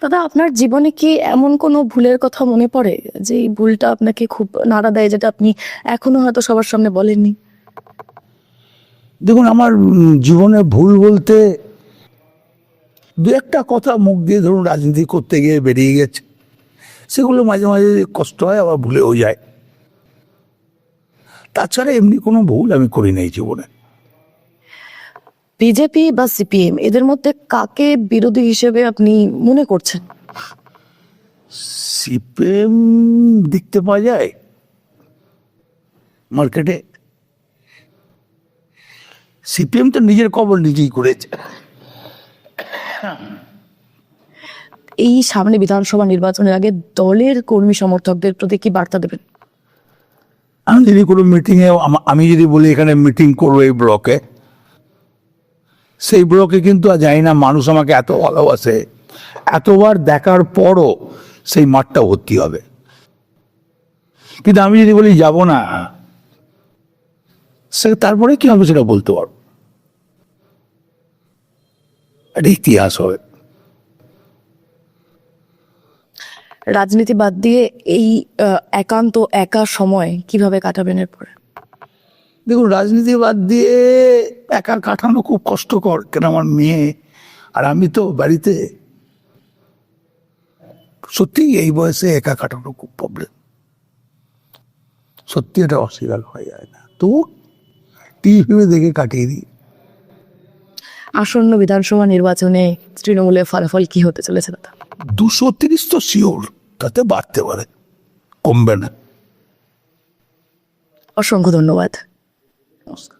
দাদা, আপনার জীবনে কি এমন কোনো ভুলের কথা মনে পড়ে যে এই ভুলটা আপনাকে খুব নাড়া দেয়, যেটা আপনি এখনো হয়তো সবার সামনে বলেননি? দেখুন, আমার জীবনে ভুল বলতে দু একটা কথা মুখ দিয়ে ধরুন রাজনীতি করতে গিয়ে বেরিয়ে গেছে, সেগুলো মাঝে মাঝে কষ্ট হয়, আবার ভুলেও যায়। তাছাড়া এমনি কোনো ভুল আমি করি নাই জীবনে। বিজেপি বা সিপিএম, এদের মধ্যে কাকে বিরোধী হিসেবে আপনি মনে করছেন? সিপিএম দেখতে পাওয়া যায় মার্কেটে। সিপিএম তো নিজের কবর নিজেই করেছে। এই সামনে বিধানসভা নির্বাচনের আগে দলের কর্মী সমর্থকদের প্রতি কি বার্তা দেবেন? আমি যদি কোনো মিটিংয়ে, আমি যদি বলি এখানে মিটিং করবো এই ব্লকে, সেই ব্লকে কিন্তু আর জানি না মানুষ আমাকে এত ভালোবাসে, এতবার দেখার পরও সেই মাঠটা ভর্তি হবে। কিন্তু আমি যদি বলি যাব না, সে তারপরে কি হবে সেটা বলতে পারবো। একটা ইতিহাস হবে। রাজনীতি বাদ দিয়ে এই একান্ত একা সময় কিভাবে কাটাবেন এরপরে? দেখুন, রাজনীতি বাদ দিয়ে একা কাটানো খুব কষ্টকর, কেন আমার মেয়ে আর আমি তো বাড়িতে। সত্যি এই বয়সে একা কাটানো খুব প্রবলেম, সত্যি এটা অস্বীকার হয়ে যায় না। তো টিভি দেখে কাটিয়ে দিই। আসন্ন বিধানসভা নির্বাচনে তৃণমূলের ফলাফল কি হতে চলেছে দাদা? 230 তো শিওর, তাতে বাড়তে পারে, কমবে না। অসংখ্য ধন্যবাদ। নমস্কার।